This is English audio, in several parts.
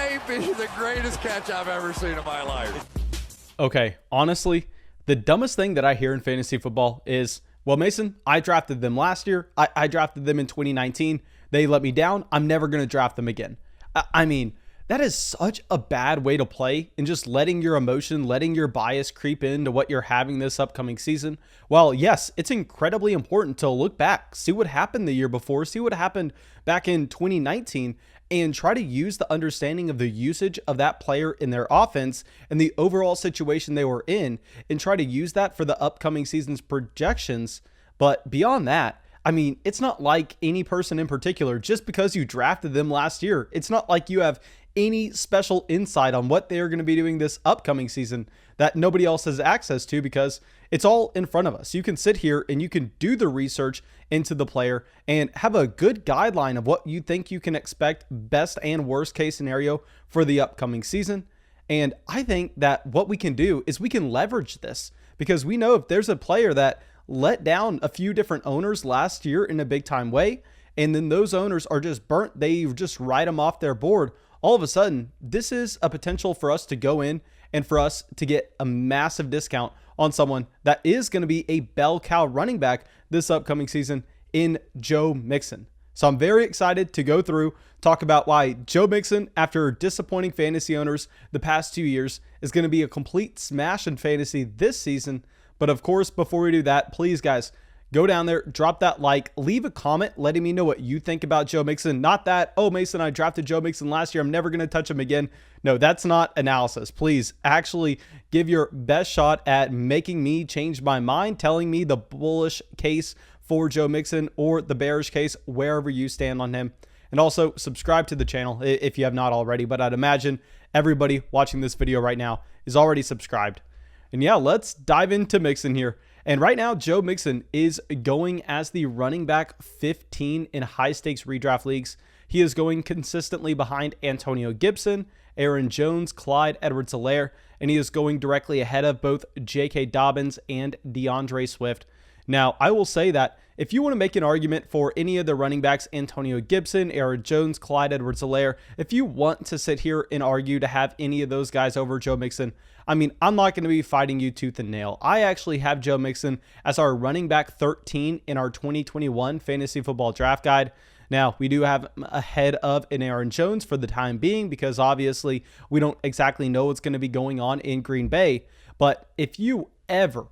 may be the greatest catch I've ever seen in my life. Okay, honestly, the dumbest thing that I hear in fantasy football is, well, Mason, I drafted them last year. I drafted them in 2019. They let me down. I'm never going to draft them again. I mean, that is such a bad way to play, and just letting your emotion, letting your bias creep into what you're having this upcoming season. Well, yes, it's incredibly important to look back, see what happened the year before, see what happened back in 2019, and try to use the understanding of the usage of that player in their offense and the overall situation they were in, and try to use that for the upcoming season's projections. But beyond that, I mean, it's not like any person in particular, just because you drafted them last year, it's not like you have any special insight on what they are going to be doing this upcoming season that nobody else has access to, because it's all in front of us. You can sit here and you can do the research into the player and have a good guideline of what you think you can expect, best and worst case scenario, for the upcoming season. And I think that what we can do is we can leverage this, because we know if there's a player that let down a few different owners last year in a big time way, and then those owners are just burnt, they just write them off their board, all of a sudden, this is a potential for us to go in and for us to get a massive discount on someone that is going to be a bell cow running back this upcoming season in Joe Mixon. So I'm very excited to go through, talk about why Joe Mixon, after disappointing fantasy owners the past 2 years, is going to be a complete smash in fantasy this season. But of course, before we do that, please guys, go down there, drop that like, leave a comment letting me know what you think about Joe Mixon. Not that, oh, Mason, I drafted Joe Mixon last year, I'm never going to touch him again. No, that's not analysis. Please actually give your best shot at making me change my mind, telling me the bullish case for Joe Mixon or the bearish case, wherever you stand on him. And also subscribe to the channel if you have not already, but I'd imagine everybody watching this video right now is already subscribed. And yeah, let's dive into Mixon here. And right now, Joe Mixon is going as the running back 15 in high-stakes redraft leagues. He is going consistently behind Antonio Gibson, Aaron Jones, Clyde Edwards-Helaire, and he is going directly ahead of both J.K. Dobbins and DeAndre Swift. Now, I will say that if you want to make an argument for any of the running backs, Antonio Gibson, Aaron Jones, Clyde Edwards-Helaire, if you want to sit here and argue to have any of those guys over Joe Mixon, I mean, I'm not going to be fighting you tooth and nail. I actually have Joe Mixon as our running back 13 in our 2021 fantasy football draft guide. Now, we do have ahead of an Aaron Jones for the time being, because obviously we don't exactly know what's going to be going on in Green Bay. But if you ever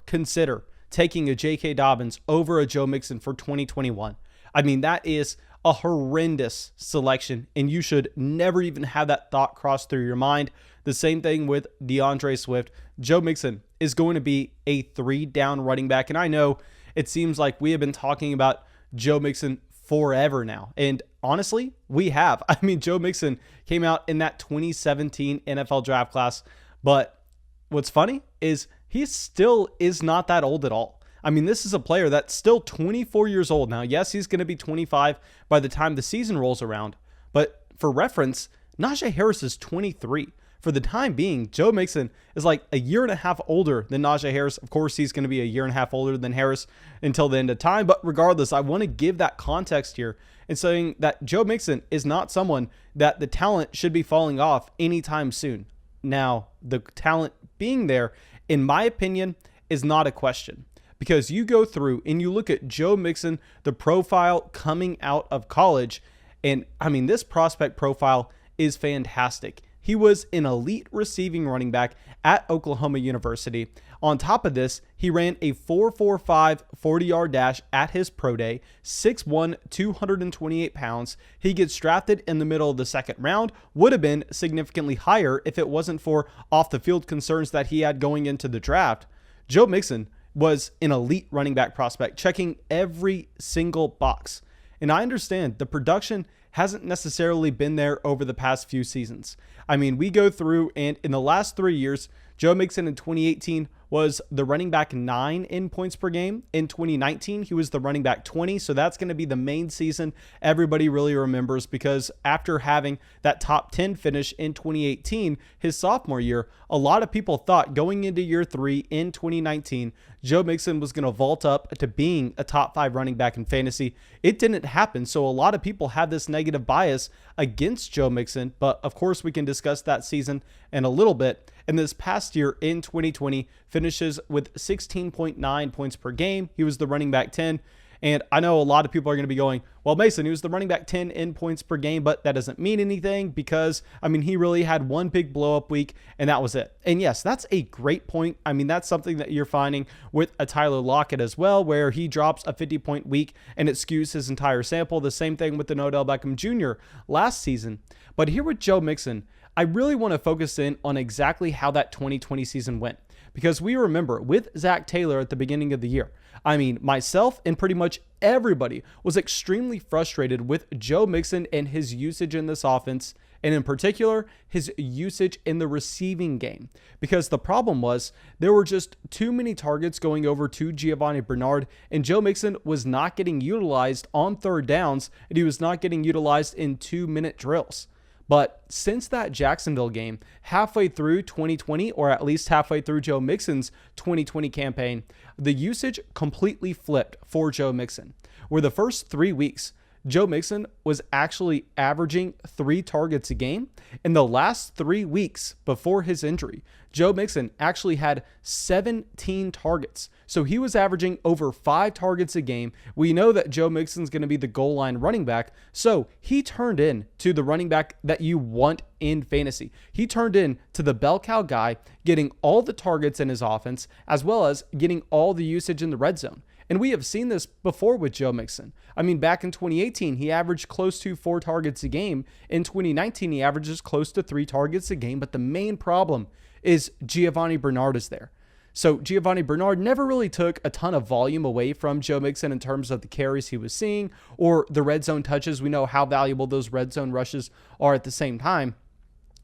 consider taking a J.K. Dobbins over a Joe Mixon for 2021, I mean, that is a horrendous selection, and you should never even have that thought cross through your mind. The same thing with DeAndre Swift. Joe Mixon is going to be a 3-down running back, and I know it seems like we have been talking about Joe Mixon forever now, and honestly, we have. I mean, Joe Mixon came out in that 2017 NFL draft class, but what's funny is he still is not that old at all. I mean, this is a player that's still 24 years old now. Yes, he's going to be 25 by the time the season rolls around, but for reference, Najee Harris is 23. For the time being, Joe Mixon is like a year and a half older than Najee Harris. Of course, he's going to be a year and a half older than Harris until the end of time. But regardless, I want to give that context here and saying that Joe Mixon is not someone that the talent should be falling off anytime soon. Now, the talent being there, in my opinion, is not a question. Because you go through and you look at Joe Mixon, the profile coming out of college, and I mean, this prospect profile is fantastic. He was an elite receiving running back at Oklahoma University. On top of this, he ran a 4.45 40-yard dash at his pro day, 6'1", 228 pounds. He gets drafted in the middle of the second round, would have been significantly higher if it wasn't for off-the-field concerns that he had going into the draft. Joe Mixon was an elite running back prospect, checking every single box. And I understand the production hasn't necessarily been there over the past few seasons. I mean, we go through, and in the last 3 years, Joe Mixon in 2018 was the running back 9 in points per game. In 2019, he was the running back 20. So that's going to be the main season everybody really remembers, because after having that top 10 finish in 2018, his sophomore year, a lot of people thought going into year 3 in 2019, Joe Mixon was going to vault up to being a top 5 running back in fantasy. It didn't happen. So a lot of people have this negative bias against Joe Mixon, but of course we can discuss that season in a little bit. And this past year in 2020 finishes with 16.9 points per game. He was the running back 10. And I know a lot of people are going to be going, well, Mason, he was the running back 10 in points per game, but that doesn't mean anything because, I mean, he really had one big blow up week and that was it. And yes, that's a great point. I mean, that's something that you're finding with a Tyler Lockett as well, where he drops a 50-point week and it skews his entire sample. The same thing with the Odell Beckham Jr. last season. But here with Joe Mixon, I really want to focus in on exactly how that 2020 season went, because we remember with Zach Taylor at the beginning of the year, I mean, myself and pretty much everybody was extremely frustrated with Joe Mixon and his usage in this offense, and in particular, his usage in the receiving game. Because the problem was there were just too many targets going over to Giovanni Bernard, and Joe Mixon was not getting utilized on third downs, and he was not getting utilized in 2-minute drills. But since that Jacksonville game, halfway through 2020, or at least halfway through Joe Mixon's 2020 campaign, the usage completely flipped for Joe Mixon, where the first 3 weeks, Joe Mixon was actually averaging 3 targets a game. In the last 3 weeks before his injury, Joe Mixon actually had 17 targets. So he was averaging over 5 targets a game. We know that Joe Mixon's going to be the goal line running back. So he turned in to the running back that you want in fantasy. He turned in to the bell cow guy, getting all the targets in his offense, as well as getting all the usage in the red zone. And we have seen this before with Joe Mixon. I mean, back in 2018, he averaged close to 4 targets a game. In 2019, he averages close to 3 targets a game. But the main problem is Giovanni Bernard is there. So Giovanni Bernard never really took a ton of volume away from Joe Mixon in terms of the carries he was seeing or the red zone touches. We know how valuable those red zone rushes are at the same time.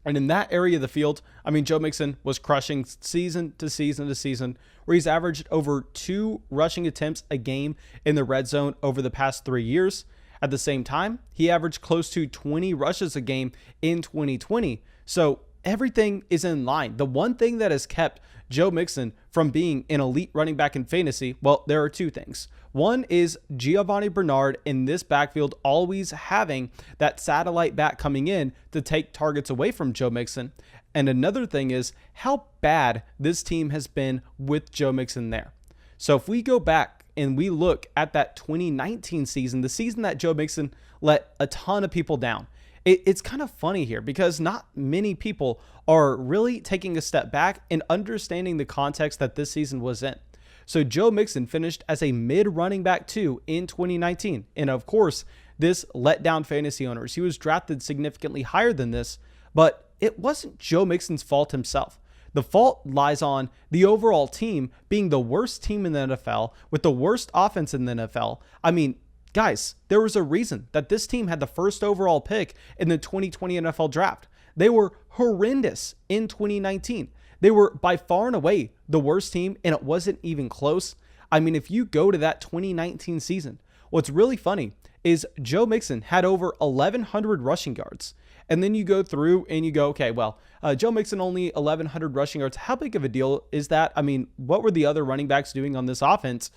And in that area of the field, I mean, Joe Mixon was crushing season to season to season, where he's averaged over 2 rushing attempts a game in the red zone over the past 3 years. At the same time, he averaged close to 20 rushes a game in 2020. So everything is in line. The one thing that has kept Joe Mixon from being an elite running back in fantasy, well, there are 2 things. One is Giovanni Bernard in this backfield always having that satellite back coming in to take targets away from Joe Mixon. And another thing is how bad this team has been with Joe Mixon there. So if we go back and we look at that 2019 season, the season that Joe Mixon let a ton of people down, it's kind of funny here because not many people are really taking a step back and understanding the context that this season was in. So Joe Mixon finished as a mid running back 2 in 2019. And of course, this let down fantasy owners. He was drafted significantly higher than this, but it wasn't Joe Mixon's fault himself. The fault lies on the overall team being the worst team in the NFL with the worst offense in the NFL. I mean, guys, there was a reason that this team had the first overall pick in the 2020 NFL draft. They were horrendous in 2019. They were by far and away the worst team, and it wasn't even close. I mean, if you go to that 2019 season, what's really funny is Joe Mixon had over 1,100 rushing yards. And then you go through and you go, okay, well, Joe Mixon only 1,100 rushing yards. How big of a deal is that? I mean, what were the other running backs doing on this offense?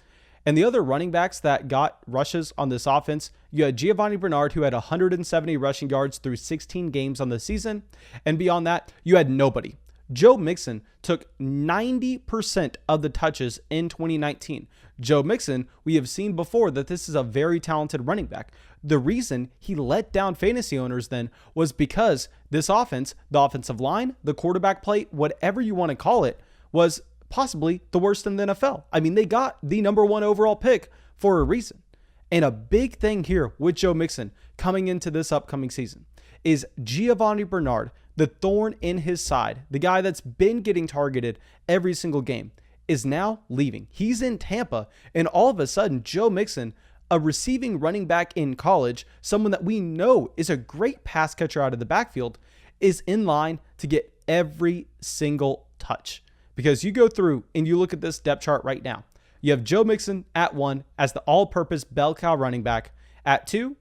And the other running backs that got rushes on this offense, you had Giovanni Bernard, who had 170 rushing yards through 16 games on the season. And beyond that, you had nobody. Joe Mixon took 90% of the touches in 2019. Joe Mixon, we have seen before that this is a very talented running back. The reason he let down fantasy owners then was because this offense, the offensive line, the quarterback play, whatever you want to call it, was possibly the worst in the NFL. I mean, they got the number 1 overall pick for a reason. And a big thing here with Joe Mixon coming into this upcoming season is Giovanni Bernard, the thorn in his side, the guy that's been getting targeted every single game, is now leaving. He's in Tampa, and all of a sudden, Joe Mixon, a receiving running back in college, someone that we know is a great pass catcher out of the backfield, is in line to get every single touch. because you go through and you look at this depth chart right now. You have Joe Mixon at 1 as the all-purpose bell cow running back. At 2,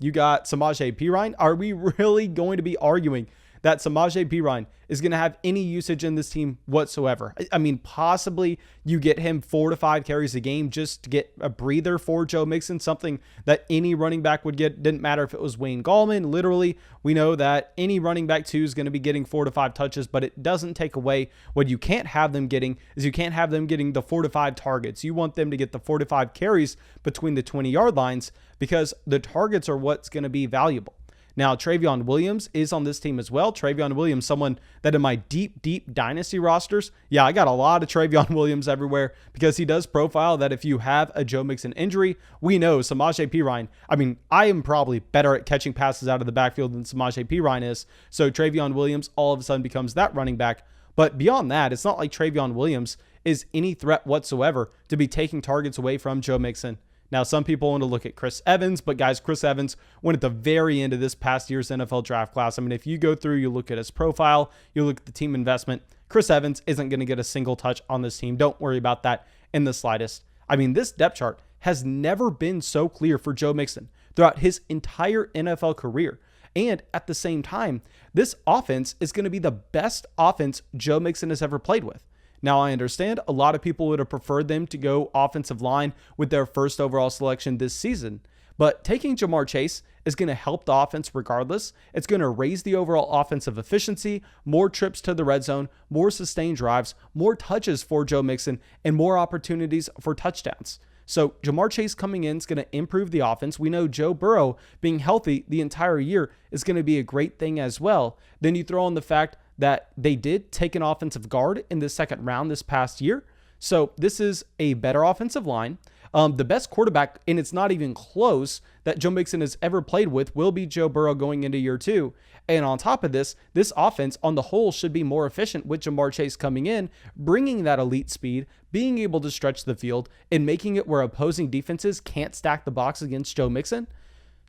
you got Samaje Perine. Are we really going to be arguing that Samaje Perine is going to have any usage in this team whatsoever? I mean, possibly you get him 4 to 5 carries a game just to get a breather for Joe Mixon, something that any running back would get. Didn't matter if it was Wayne Gallman. Literally, we know that any running back 2 is going to be getting 4 to 5 touches, but it doesn't take away what you can't have them getting is you can't have them getting the 4 to 5 targets. You want them to get the 4 to 5 carries between the 20-yard lines because the targets are what's going to be valuable. Now, Travion Williams is on this team as well. Travion Williams, someone that in my deep dynasty rosters, yeah, I got a lot of Travion Williams everywhere because he does profile that if you have a Joe Mixon injury, we know Samaje Perine. I mean, I am probably better at catching passes out of the backfield than Samaje Perine is. So Travion Williams all of a sudden becomes that running back. But beyond that, it's not like Travion Williams is any threat whatsoever to be taking targets away from Joe Mixon. Now, some people want to look at Chris Evans, but guys, Chris Evans went at the very end of this past year's NFL draft class. I mean, if you go through, you look at his profile, you look at the team investment, Chris Evans isn't going to get a single touch on this team. Don't worry about that in the slightest. I mean, this depth chart has never been so clear for Joe Mixon throughout his entire NFL career. And at the same time, this offense is going to be the best offense Joe Mixon has ever played with. Now, I understand a lot of people would have preferred them to go offensive line with their first overall selection this season, but taking Ja'Marr Chase is going to help the offense regardless. It's going to raise the overall offensive efficiency, more trips to the red zone, more sustained drives, more touches for Joe Mixon, and more opportunities for touchdowns. So Ja'Marr Chase coming in is going to improve the offense. We know Joe Burrow being healthy the entire year is going to be a great thing as well. Then you throw on the fact that they did take an offensive guard in the second round this past year. So this is a better offensive line. The best quarterback, and it's not even close, that Joe Mixon has ever played with will be Joe Burrow going into year 2. And on top of this, this offense on the whole should be more efficient with Ja'Marr Chase coming in, bringing that elite speed, being able to stretch the field, and making it where opposing defenses can't stack the box against Joe Mixon.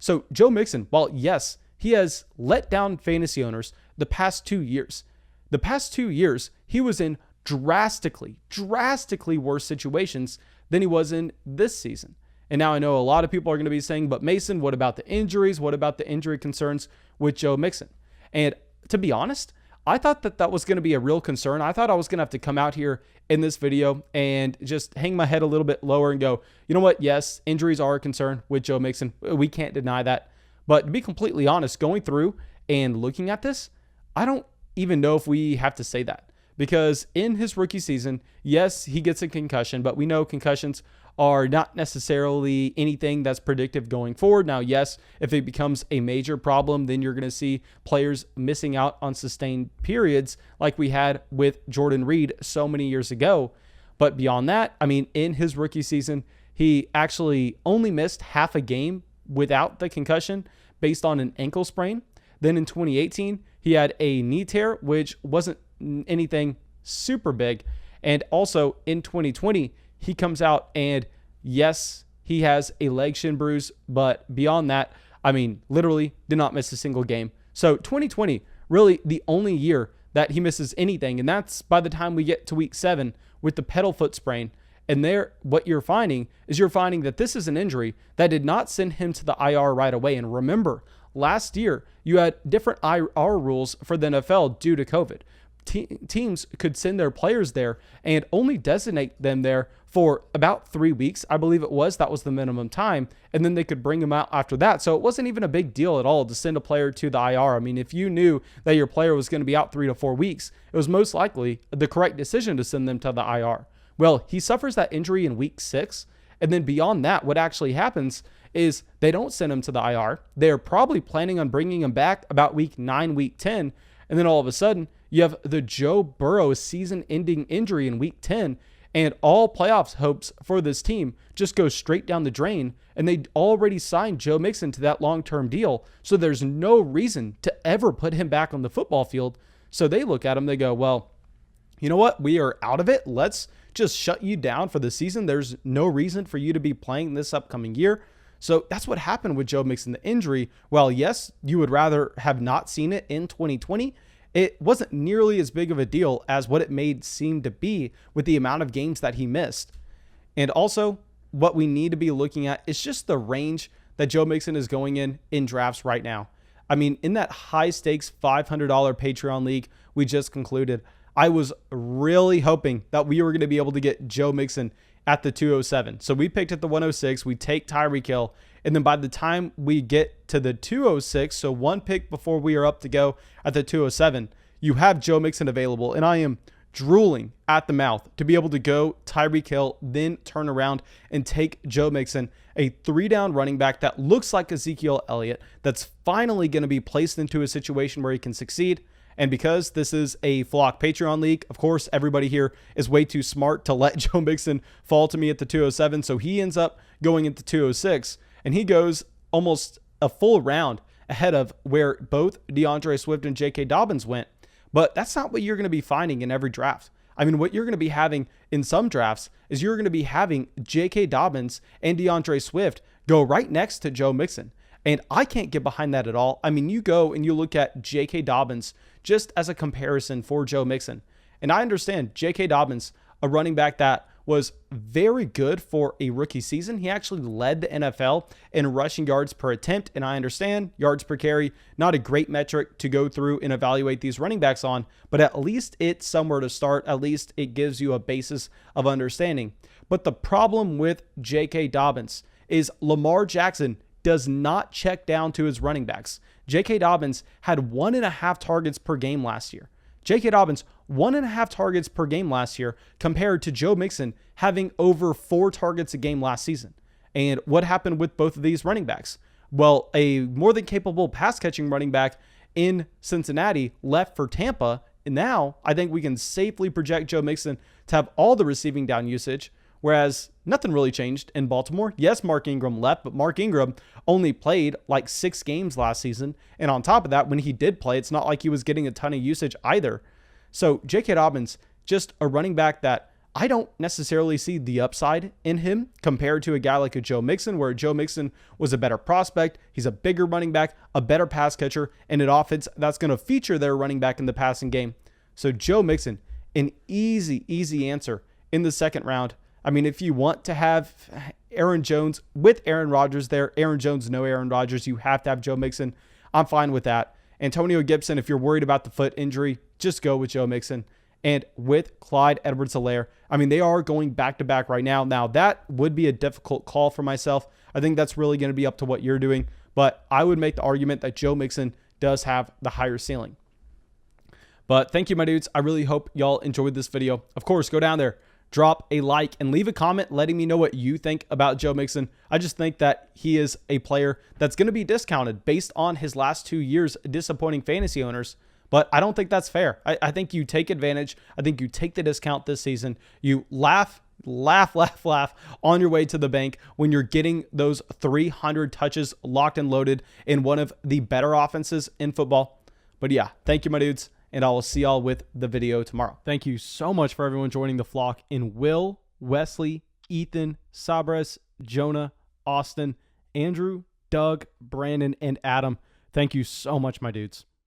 So Joe Mixon, while yes, he has let down fantasy owners the past 2 years. The past 2 years, he was in drastically worse situations than he was in this season. And now I know a lot of people are going to be saying, but Mason, what about the injuries? What about the injury concerns with Joe Mixon? And to be honest, I thought that was going to be a real concern. I thought I was going to have to come out here in this video and just hang my head a little bit lower and go, you know what? Yes, injuries are a concern with Joe Mixon. We can't deny that. But to be completely honest, going through and looking at this, I don't even know if we have to say that. Because in his rookie season, yes, he gets a concussion, but we know concussions are not necessarily anything that's predictive going forward. Now, yes, if it becomes a major problem, then you're going to see players missing out on sustained periods like we had with Jordan Reed so many years ago. But beyond that, I mean, in his rookie season, he actually only missed half a game without the concussion based on an ankle sprain. Then in 2018, he had a knee tear, which wasn't anything super big. And also in 2020, he comes out and yes, he has a leg shin bruise, but beyond that, I mean, literally did not miss a single game. So 2020, really the only year that he misses anything. And that's by the time we get to week 7 with the pedal foot sprain. And there, what you're finding is that this is an injury that did not send him to the IR right away. And remember, last year, you had different IR rules for the NFL due to COVID. Teams could send their players there and only designate them there for about 3 weeks. I believe it was. That was the minimum time. And then they could bring them out after that. So it wasn't even a big deal at all to send a player to the IR. I mean, if you knew that your player was going to be out 3 to 4 weeks, it was most likely the correct decision to send them to the IR. Well, he suffers that injury in week 6. And then beyond that, what actually happens is they don't send him to the IR. They're probably planning on bringing him back about week 9, week 10. And then all of a sudden, you have the Joe Burrow season-ending injury in week 10, and all playoffs hopes for this team just go straight down the drain, and they already signed Joe Mixon to that long-term deal, so there's no reason to ever put him back on the football field. So they look at him, they go, well, you know what? We are out of it. Let's just shut you down for the season. There's no reason for you to be playing this upcoming year. So that's what happened with Joe Mixon, the injury. Well, yes, you would rather have not seen it in 2020. it wasn't nearly as big of a deal as what it made seem to be with the amount of games that he missed. And also, what we need to be looking at is just the range that Joe Mixon is going in drafts right now. I mean, in that high stakes $500 Patreon league we just concluded, I was really hoping that we were going to be able to get Joe Mixon at the 207. So we picked at the 106, we take Tyreek Hill, and then by the time we get to the 206, so one pick before we are up to go at the 207, you have Joe Mixon available, and I am drooling at the mouth to be able to go Tyreek Hill, then turn around and take Joe Mixon, a 3-down running back that looks like Ezekiel Elliott, that's finally going to be placed into a situation where he can succeed. And because this is a Flock Patreon league, of course, everybody here is way too smart to let Joe Mixon fall to me at the 207. So he ends up going into 206, and he goes almost a full round ahead of where both DeAndre Swift and J.K. Dobbins went. But that's not what you're going to be finding in every draft. I mean, what you're going to be having in some drafts is you're going to be having J.K. Dobbins and DeAndre Swift go right next to Joe Mixon. And I can't get behind that at all. I mean, you go and you look at J.K. Dobbins just as a comparison for Joe Mixon. And I understand J.K. Dobbins, a running back that was very good for a rookie season. He actually led the NFL in rushing yards per attempt. And I understand yards per carry, not a great metric to go through and evaluate these running backs on, but at least it's somewhere to start. At least it gives you a basis of understanding. But the problem with J.K. Dobbins is Lamar Jackson does not check down to his running backs. J.K. Dobbins had 1.5 targets per game last year. J.K. Dobbins, 1.5 targets per game last year compared to Joe Mixon having over 4 targets a game last season. And what happened with both of these running backs? Well, a more than capable pass catching running back in Cincinnati left for Tampa. And now I think we can safely project Joe Mixon to have all the receiving down usage. Whereas nothing really changed in Baltimore. Yes, Mark Ingram left, but Mark Ingram only played like 6 games last season. And on top of that, when he did play, it's not like he was getting a ton of usage either. So J.K. Dobbins, just a running back that I don't necessarily see the upside in him compared to a guy like a Joe Mixon, where Joe Mixon was a better prospect. He's a bigger running back, a better pass catcher, and an offense that's going to feature their running back in the passing game. So Joe Mixon, an easy answer in the second round. I mean, if you want to have Aaron Jones with Aaron Rodgers there, Aaron Jones, no Aaron Rodgers, you have to have Joe Mixon. I'm fine with that. Antonio Gibson, if you're worried about the foot injury, just go with Joe Mixon. And with Clyde Edwards-Helaire, I mean, they are going back-to-back right now. Now, that would be a difficult call for myself. I think that's really going to be up to what you're doing. But I would make the argument that Joe Mixon does have the higher ceiling. But thank you, my dudes. I really hope y'all enjoyed this video. Of course, go down there, drop a like, and leave a comment letting me know what you think about Joe Mixon. I just think that he is a player that's going to be discounted based on his last 2 years disappointing fantasy owners. But I don't think that's fair. I think you take advantage. I think you take the discount this season. You laugh on your way to the bank when you're getting those 300 touches locked and loaded in one of the better offenses in football. But yeah, thank you, my dudes. And I will see y'all with the video tomorrow. Thank you so much for everyone joining the flock in Will, Wesley, Ethan, Sabres, Jonah, Austin, Andrew, Doug, Brandon, and Adam. Thank you so much, my dudes.